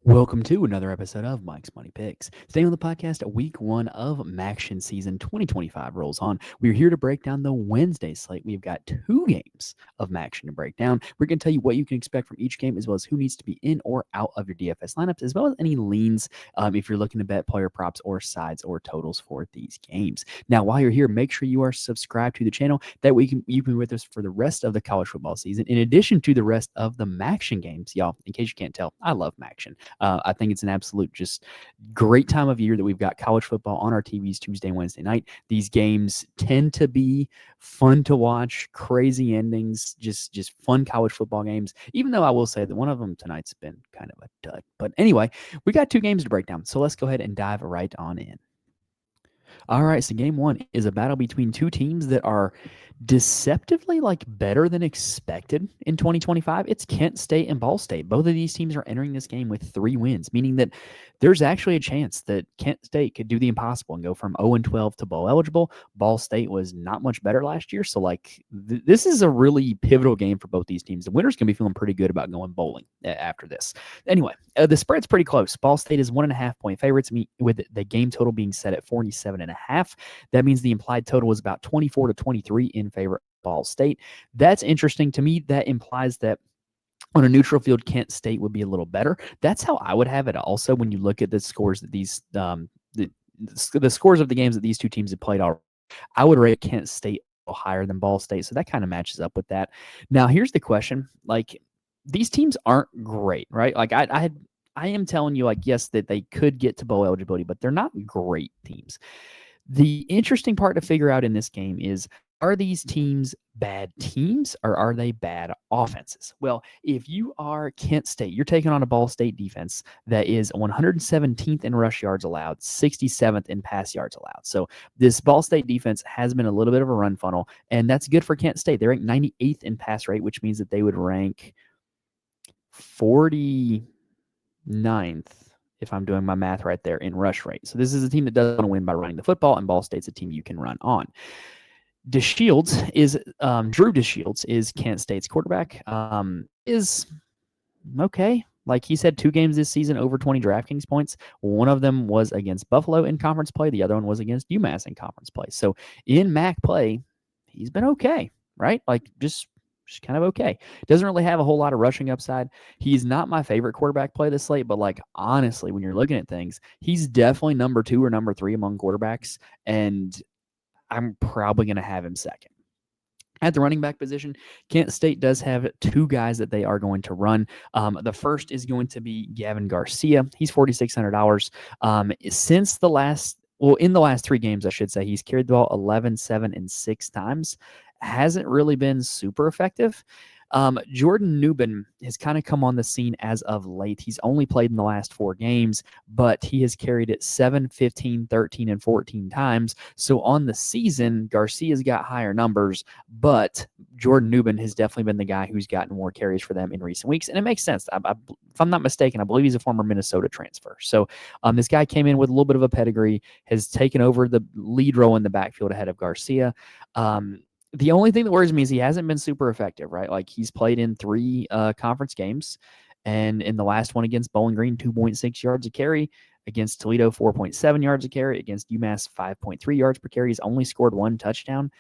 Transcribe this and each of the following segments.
Welcome to another episode of Mike's Money Picks. Today on the podcast, week one of MACtion season 2025 rolls on. We're here to break down the Wednesday slate. We've got two games of MACtion to break down. We're going to tell you what you can expect from each game, as well as who needs to be in or out of your DFS lineups, as well as any leans if you're looking to bet player props or sides or totals for these games. Now, while you're here, make sure you are subscribed to the channel. That way you can be with us for the rest of the college football season, in addition to the rest of the MACtion games. Y'all, in case you can't tell, I love MACtion. I think it's an absolute just great time of year that we've got college football on our TVs Tuesday, Wednesday night. These games tend to be fun to watch, crazy endings, just fun college football games, even though I will say that one of them tonight's been kind of a dud. But anyway, we got two games to break down, so let's go ahead and dive right on in. All right, so game one is a battle between two teams that are deceptively better than expected in 2025. It's Kent State and Ball State. Both of these teams are entering this game with 3 wins, meaning that there's actually a chance that Kent State could do the impossible and go from 0-12 to bowl eligible. Ball State was not much better last year, so this is a really pivotal game for both these teams. The winner's going to be feeling pretty good about going bowling after this. Anyway, the spread's pretty close. Ball State is 1.5-point favorites, with the game total being set at 47.5. That means the implied total is about 24 to 23 in favor of Ball State. That's interesting to me. That implies that on a neutral field, Kent State would be a little better. That's how I would have it also when you look at the scores that these the scores of the games that these two teams have played already. I would rate Kent State higher than Ball State, so that kind of matches up with that. Now, here's the question. These teams aren't great, right? I am telling you, yes, that they could get to bowl eligibility, but they're not great teams. The interesting part to figure out in this game is, are these teams bad teams or are they bad offenses? Well, if you are Kent State, you're taking on a Ball State defense that is 117th in rush yards allowed, 67th in pass yards allowed. So this Ball State defense has been a little bit of a run funnel, and that's good for Kent State. They're ranked 98th in pass rate, which means that they would rank 49th, if I'm doing my math right there, in rush rate. So this is a team that doesn't want to win by running the football, and Ball State's a team you can run on. Drew DeShields is Kent State's quarterback. Is okay. He's had 2 games this season over 20 DraftKings points. One of them was against Buffalo in conference play. The other one was against UMass in conference play. So in MAC play, he's been okay, right? Just kind of okay. Doesn't really have a whole lot of rushing upside. He's not my favorite quarterback play this slate, but honestly, when you're looking at things, he's definitely number 2 or number 3 among quarterbacks, and I'm probably going to have him second. At the running back position, Kent State does have 2 guys that they are going to run. The first is going to be Gavin Garcia. He's $4,600. In the last 3 games, I should say, he's carried the ball 11, 7, and 6 times. Hasn't really been super effective. Jordan Newben has kind of come on the scene as of late. He's only played in the last 4 games, but he has carried it 7, 15, 13, and 14 times. So on the season, Garcia's got higher numbers, but Jordan Newben has definitely been the guy who's gotten more carries for them in recent weeks. And it makes sense. If I'm not mistaken, I believe he's a former Minnesota transfer. So this guy came in with a little bit of a pedigree, has taken over the lead role in the backfield ahead of Garcia. The only thing that worries me is he hasn't been super effective, right? He's played in 3 conference games, and in the last one against Bowling Green, 2.6 yards a carry. Against Toledo, 4.7 yards a carry. Against UMass, 5.3 yards per carry. He's only scored 1 touchdown.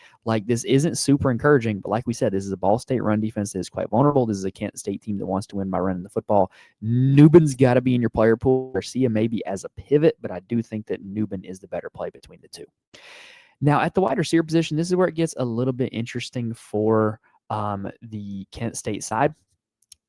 This isn't super encouraging, but like we said, this is a Ball State run defense that is quite vulnerable. This is a Kent State team that wants to win by running the football. Newben's got to be in your player pool. Garcia maybe as a pivot, but I do think that Newben is the better play between the 2. Now, at the wide receiver position, this is where it gets a little bit interesting for the Kent State side.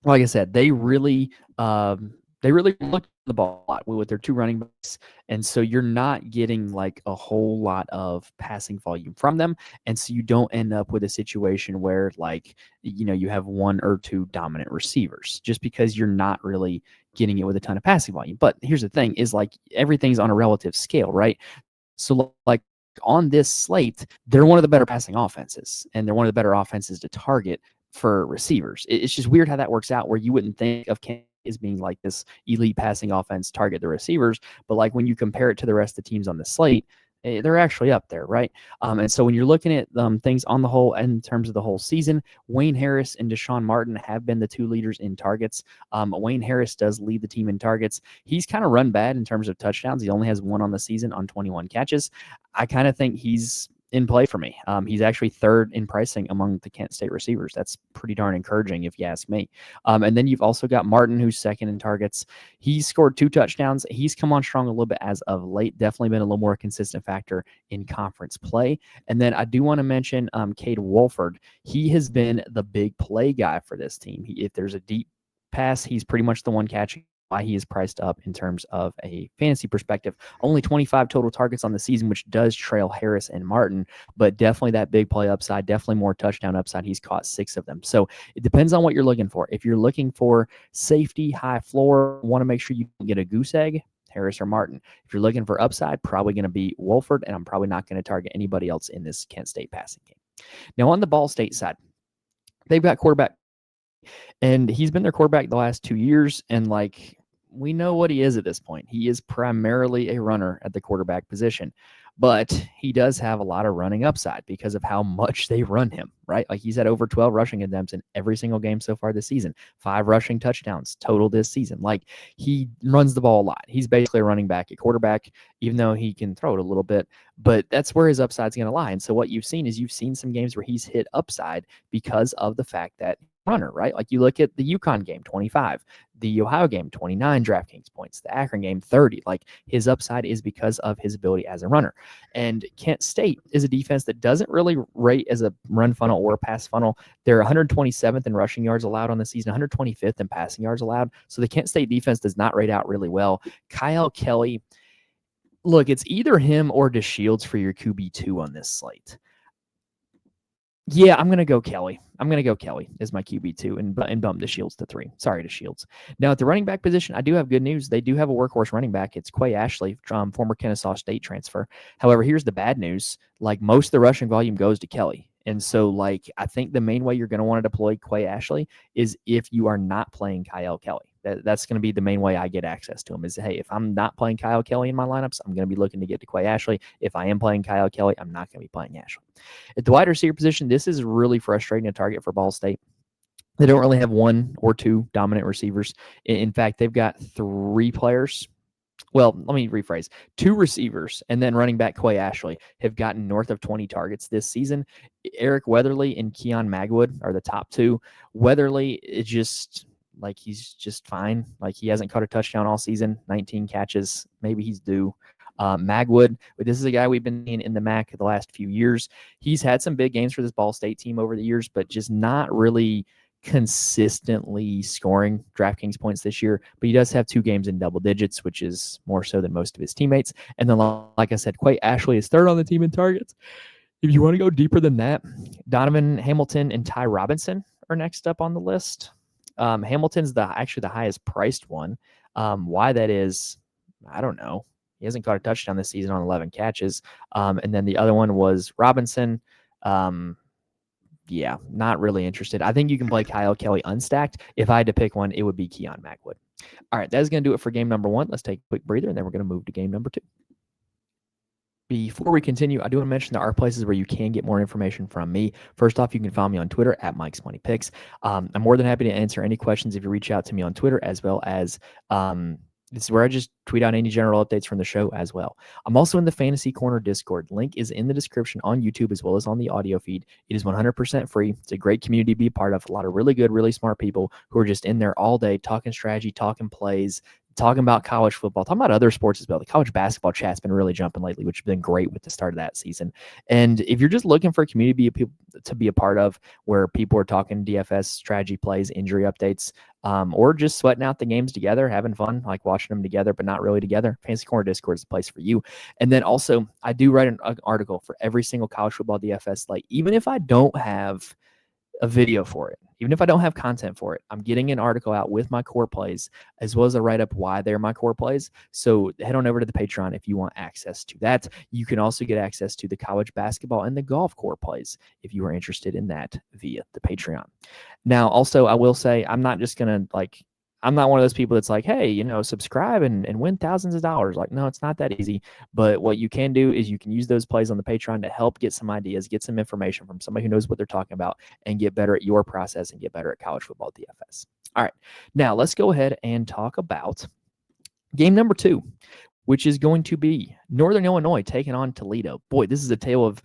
Like I said, they really look at the ball a lot with their 2 running backs, and so you're not getting a whole lot of passing volume from them, and so you don't end up with a situation where you have 1 or 2 dominant receivers, just because you're not really getting it with a ton of passing volume. But here's the thing: is everything's on a relative scale, right? So on this slate, they're one of the better passing offenses, and they're one of the better offenses to target for receivers. It's just weird how that works out, where you wouldn't think of Kent as being this elite passing offense, target the receivers, but when you compare it to the rest of the teams on the slate, They're actually up there, right? And so when you're looking at things on the whole, in terms of the whole season, Wayne Harris and Deshaun Martin have been the two leaders in targets. Wayne Harris does lead the team in targets. He's kind of run bad in terms of touchdowns. He only has one on the season on 21 catches. I kind of think he's in play for me. He's actually third in pricing among the Kent State receivers. That's pretty darn encouraging if you ask me. And then you've also got Martin, who's second in targets. He scored 2 touchdowns. He's come on strong a little bit as of late. Definitely been a little more consistent factor in conference play. And then I do want to mention Cade Wolford. He has been the big play guy for this team. If there's a deep pass, he's pretty much the one catching. Why he is priced up in terms of a fantasy perspective. Only 25 total targets on the season, which does trail Harris and Martin, but definitely that big play upside, definitely more touchdown upside. He's caught 6 of them. So it depends on what you're looking for. If you're looking for safety, high floor, want to make sure you get a goose egg, Harris or Martin. If you're looking for upside, probably going to be Wolford, and I'm probably not going to target anybody else in this Kent State passing game. Now on the Ball State side, they've got quarterback, and he's been their quarterback the last 2 years, and we know what he is at this point. He is primarily a runner at the quarterback position, but he does have a lot of running upside because of how much they run him, right? He's had over 12 rushing attempts in every single game so far this season, 5 rushing touchdowns total this season. He runs the ball a lot. He's basically a running back at quarterback, even though he can throw it a little bit, but that's where his upside's going to lie. And so what you've seen some games where he's hit upside because of the fact that runner, right? You look at the UConn game, 25, the Ohio game, 29 DraftKings points, the Akron game, 30. His upside is because of his ability as a runner. And Kent State is a defense that doesn't really rate as a run funnel or a pass funnel. They're 127th in rushing yards allowed on the season, 125th in passing yards allowed. So the Kent State defense does not rate out really well. Kyle Kelly, look, it's either him or DeShields for your QB2 on this slate. Yeah, I'm going to go Kelly. I'm going to go Kelly as my QB2 and bump DeShields to 3. Sorry, DeShields. Now, at the running back position, I do have good news. They do have a workhorse running back. It's Quay Ashley, former Kennesaw State transfer. However, here's the bad news. Most of the rushing volume goes to Kelly. And so, I think the main way you're going to want to deploy Quay Ashley is if you are not playing Kyle Kelly. That's going to be the main way I get access to him is, hey, if I'm not playing Kyle Kelly in my lineups, I'm going to be looking to get to Quay Ashley. If I am playing Kyle Kelly, I'm not going to be playing Ashley. At the wide receiver position, this is really frustrating to target for Ball State. They don't really have 1 or 2 dominant receivers. In fact, they've got 3 players. Well, let me rephrase. 2 receivers and then running back Quay Ashley have gotten north of 20 targets this season. Eric Weatherly and Keon Magwood are the top 2. Weatherly is just he's just fine. He hasn't caught a touchdown all season, 19 catches. Maybe he's due. Magwood, this is a guy we've been seeing in the MAC the last few years. He's had some big games for this Ball State team over the years, but just not really consistently scoring DraftKings points this year. But he does have 2 games in double digits, which is more so than most of his teammates. And then, like I said, Quay Ashley is third on the team in targets. If you want to go deeper than that, Donovan Hamilton and Ty Robinson are next up on the list. Hamilton's actually the highest priced one. Why that is, I don't know. He hasn't caught a touchdown this season on 11 catches. And then the other one was Robinson. Yeah, not really interested. I think you can play Kyle Kelly unstacked. If I had to pick one, it would be Keon Magwood. All right, that's going to do it for game number 1. Let's take a quick breather, and then we're going to move to game number 2. Before we continue, I do want to mention there are places where you can get more information from me. First off, you can follow me on Twitter at Mike's Money Picks. I'm more than happy to answer any questions if you reach out to me on Twitter, as well as this is where I just tweet out any general updates from the show as well. I'm also in the Fantasy Corner Discord. Link is in the description on YouTube as well as on the audio feed. It is 100% free. It's a great community to be a part of. A lot of really good, really smart people who are just in there all day talking strategy, talking plays, talking about college football, talking about other sports as well. The college basketball chat's been really jumping lately, which has been great with the start of that season. And if you're just looking for a community to be a part of where people are talking DFS strategy plays, injury updates, or just sweating out the games together, having fun, watching them together, but not really together, Fantasy Corner Discord is the place for you. And then also, I do write an article for every single college football DFS slate, even if I don't have a video for it. Even if I don't have content for it, I'm getting an article out with my core plays, as well as a write-up why they're my core plays. So head on over to the Patreon if you want access to that. You can also get access to the college basketball and the golf core plays if you are interested in that via the Patreon. Now, also, I will say I'm not just going to I'm not one of those people that's like, hey, subscribe and win thousands of dollars. Like, no, it's not that easy. But what you can do is you can use those plays on the Patreon to help get some ideas, get some information from somebody who knows what they're talking about, and get better at your process and get better at college football DFS. All right. Now let's go ahead and talk about game number 2, which is going to be Northern Illinois taking on Toledo. Boy, this is a tale of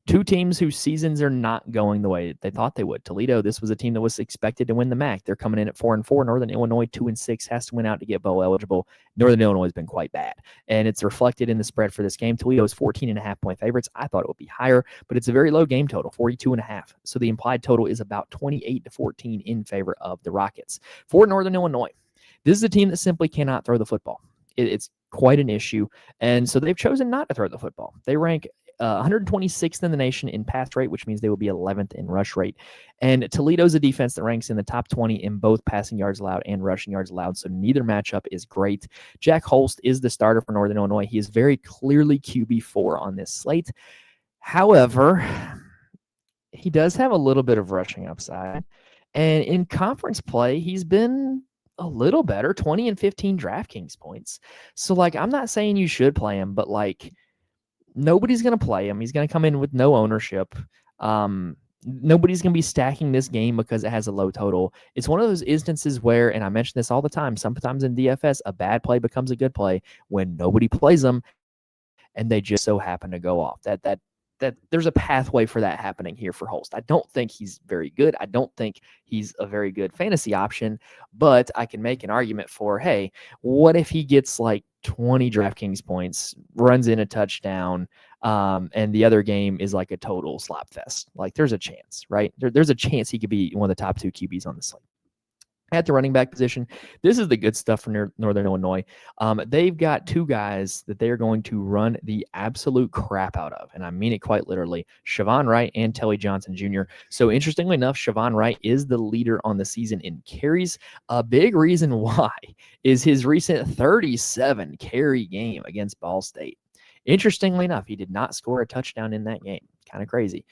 two teams whose seasons are not going the way they thought they would. Toledo, this was a team that was expected to win the MAC. They're coming in at 4-4. Northern Illinois 2-6, has to win out to get bowl eligible. Northern Illinois has been quite bad, and it's reflected in the spread for this game. Toledo is 14.5-point favorites. I thought it would be higher, but it's a very low game total, 42.5. So the implied total is about 28-14 in favor of the Rockets. For Northern Illinois, this is a team that simply cannot throw the football. It's quite an issue, and so they've chosen not to throw the football. They rank 126th in the nation in pass rate, which means they will be 11th in rush rate. And Toledo's a defense that ranks in the top 20 in both passing yards allowed and rushing yards allowed, so neither matchup is great. Jack Holst is the starter for Northern Illinois. He is very clearly QB4 on this slate. However, he does have a little bit of rushing upside. And in conference play, he's been a little better, 20 and 15 DraftKings points. So, I'm not saying you should play him, but, nobody's going to play him. He's going to come in with no ownership. Nobody's going to be stacking this game because it has a low total. It's one of those instances where, and I mention this all the time, sometimes in DFS, a bad play becomes a good play when nobody plays them and they just so happen to go off. That there's a pathway for that happening here for Holst. I don't think he's very good. I don't think he's a very good fantasy option, but I can make an argument for, hey, what if he gets 20 DraftKings points, runs in a touchdown, and the other game is a total slop fest? There's a chance, right? There's a chance he could be one of the top 2 QBs on the slate. At the running back position, this is the good stuff for Northern Illinois. They've got 2 guys that they are going to run the absolute crap out of, and I mean it quite literally, Siobhan Wright and Telly Johnson Jr. So interestingly enough, Siobhan Wright is the leader on the season in carries. A big reason why is his recent 37 carry game against Ball State. Interestingly enough, he did not score a touchdown in that game. Kind of crazy.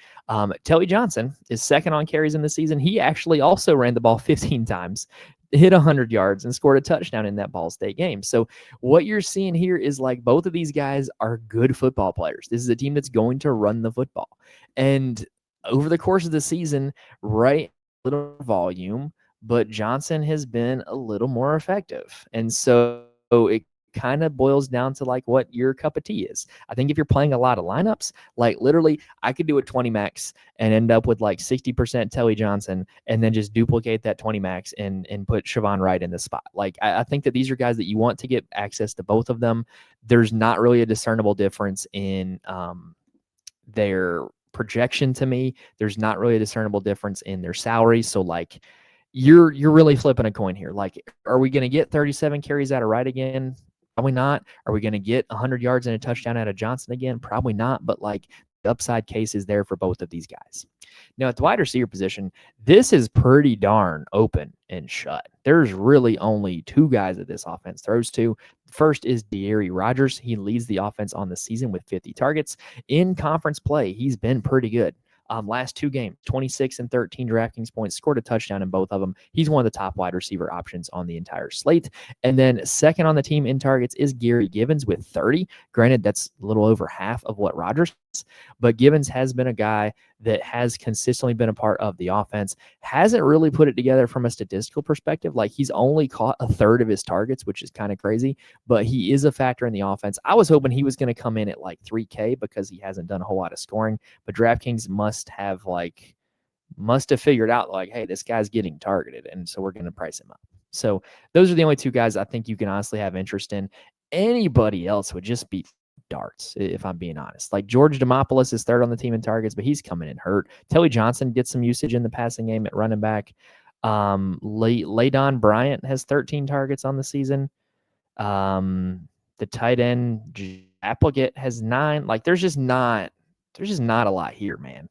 Telly Johnson is second on carries in the season. He actually also ran the ball 15 times, hit 100 yards, and scored a touchdown in that Ball State game. So what you're seeing here is both of these guys are good football players. This is a team that's going to run the football. And over the course of the season, right, a little volume, but Johnson has been a little more effective. And so it kind of boils down to what your cup of tea is. I think if you're playing a lot of lineups, literally I could do a 20 max and end up with 60% Telly Johnson and then just duplicate that 20 max and put Siobhan Wright in the spot. I think that these are guys that you want to get access to both of them. There's not really a discernible difference in their projection to me. There's not really a discernible difference in their salary. So you're really flipping a coin here. Are we going to get 37 carries out of Wright again? Probably not. Are we going to get 100 yards and a touchdown out of Johnson again? Probably not. But the upside case is there for both of these guys. Now, at the wide receiver position, this is pretty darn open and shut. There's really only 2 guys that this offense throws to. First is De'Ari Rogers. He leads the offense on the season with 50 targets. In conference play, he's been pretty good. Last 2 games, 26 and 13 DraftKings points, scored a touchdown in both of them. He's one of the top wide receiver options on the entire slate. And then second on the team in targets is Gary Givens with 30. Granted, that's a little over half of what Rogers is, but Givens has been a guy that has consistently been a part of the offense, hasn't really put it together from a statistical perspective. He's only caught a third of his targets, which is kind of crazy, but he is a factor in the offense. I was hoping he was going to come in at 3K because he hasn't done a whole lot of scoring, but DraftKings must have figured out hey, this guy's getting targeted, and so we're going to price him up. So those are the only 2 guys I think you can honestly have interest in. Anybody else would just be darts, if I'm being honest. George Demopoulos is third on the team in targets, but he's coming in hurt. Telly Johnson gets some usage in the passing game at running back. Ladon Bryant has 13 targets on the season. The tight end Applegate has 9. There's just not a lot here, man.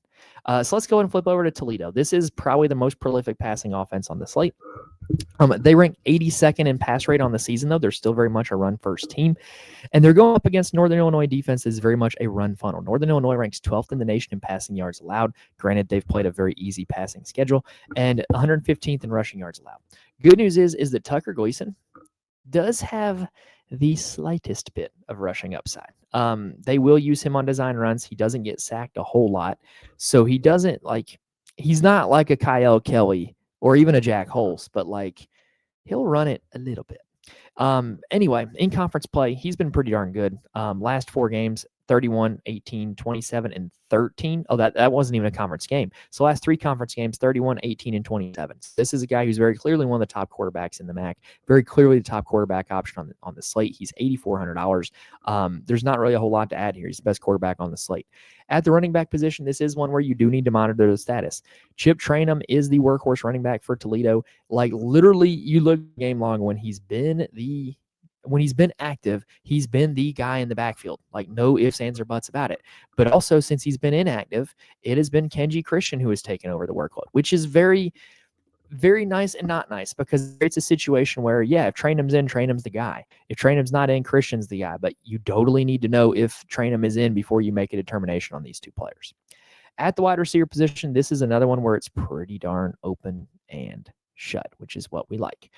So let's go and flip over to Toledo. This is probably the most prolific passing offense on the slate. They rank 82nd in pass rate on the season, though. They're still very much a run-first team. And they're going up against Northern Illinois defense that is very much a run funnel. Northern Illinois ranks 12th in the nation in passing yards allowed. Granted, they've played a very easy passing schedule. And 115th in rushing yards allowed. Good news is that Tucker Gleason does have the slightest bit of rushing upside. They will use him on design runs. He doesn't get sacked a whole lot. So he doesn't he's not like a Kyle Kelly or even a Jack Holes, but he'll run it a little bit. Anyway, in conference play, he's been pretty darn good. Last 4 games, 31, 18, 27, and 13. Oh, that wasn't even a conference game. So last 3 conference games, 31, 18, and 27. So this is a guy who's very clearly one of the top quarterbacks in the MAC, very clearly the top quarterback option on the slate. He's $8,400. There's not really a whole lot to add here. He's the best quarterback on the slate. At the running back position, this is one where you do need to monitor the status. Chip Trayanum is the workhorse running back for Toledo. Literally, you look game long when he's been active, he's been the guy in the backfield. No ifs, ands, or buts about it. But also, since he's been inactive, it has been Kenji Christian who has taken over the workload, which is very, very nice and not nice, because it's a situation where, if Trayanum's in, Trayanum's the guy. If Trayanum's not in, Christian's the guy. But you totally need to know if Trayanum is in before you make a determination on these 2 players. At the wide receiver position, this is another one where it's pretty darn open and shut, which is what we like.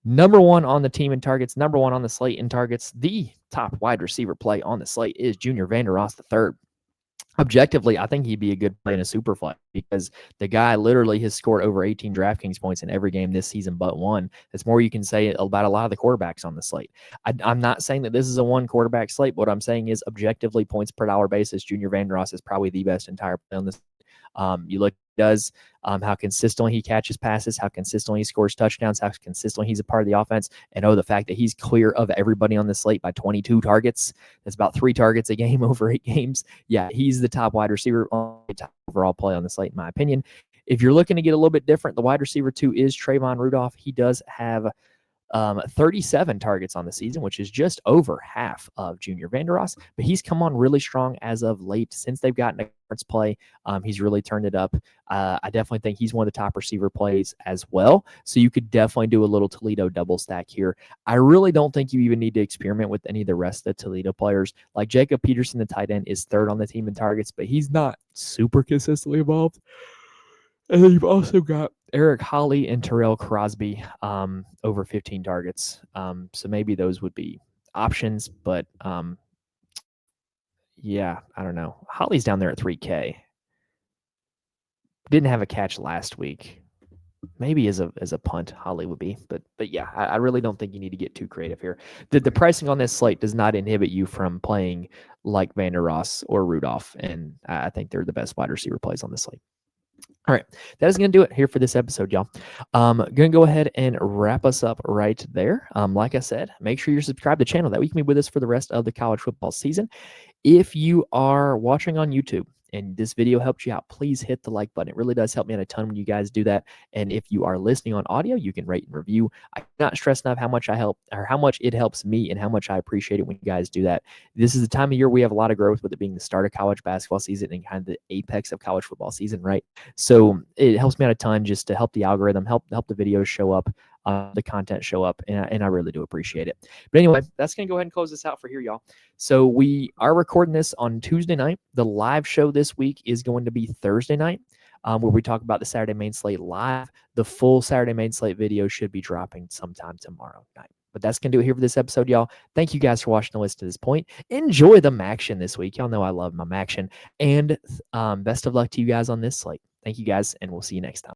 Number 1 on the team in targets, number 1 on the slate in targets. The top wide receiver play on the slate is Junior Vanderross III. Objectively, I think he'd be a good play in a super flex, because the guy literally has scored over 18 DraftKings points in every game this season but one. That's more you can say about a lot of the quarterbacks on the slate. I'm not saying that this is a 1 quarterback slate. What I'm saying is, objectively, points per dollar basis, Junior Vanderross is probably the best entire play on this. You look does how consistently he catches passes, how consistently he scores touchdowns, how consistently he's a part of the offense, and the fact that he's clear of everybody on the slate by 22 targets. That's about 3 targets a game over 8 games. Yeah, he's the top wide receiver, top overall play on the slate, in my opinion. If you're looking to get a little bit different, the wide receiver 2 is Trayvon Rudolph. He does have 37 targets on the season, which is just over half of Junior Vanderross, but he's come on really strong as of late. Since they've gotten a conference play, he's really turned it up. I definitely think he's one of the top receiver plays as well. So you could definitely do a little Toledo double stack here. I really don't think you even need to experiment with any of the rest of the Toledo players. Like Jacob Peterson, the tight end, is 3rd on the team in targets, but he's not super consistently involved. And then you've also got Eric Holly and Terrell Crosby over 15 targets. So maybe those would be options, but yeah, I don't know. Holly's down there at 3K. Didn't have a catch last week. Maybe as a punt, Holly would be. But yeah, I really don't think you need to get too creative here. The pricing on this slate does not inhibit you from playing like Vanderross or Rudolph, and I think they're the best wide receiver plays on this slate. All right, that is going to do it here for this episode, y'all. Going to go ahead and wrap us up right there. Like I said, make sure you're subscribed to the channel. That way you can be with us for the rest of the college football season. If you are watching on YouTube and this video helped you out, please hit the like button. It really does help me out a ton when you guys do that. And if you are listening on audio, you can rate and review. I cannot stress enough how much how much it helps me and how much I appreciate it when you guys do that. This is the time of year we have a lot of growth, with it being the start of college basketball season and kind of the apex of college football season, right? So it helps me out a ton just to help the algorithm, help the videos show up, the content show up, and I really do appreciate it. But anyway, that's going to go ahead and close this out for here, y'all. So we are recording this on Tuesday night. The live show this week is going to be Thursday night, where we talk about the Saturday main slate live. The full Saturday main slate video should be dropping sometime tomorrow night. But that's going to do it here for this episode, y'all. Thank you guys for watching the list to this point. Enjoy the MACtion this week. Y'all know I love my MACtion. And best of luck to you guys on this slate. Thank you guys, and we'll see you next time.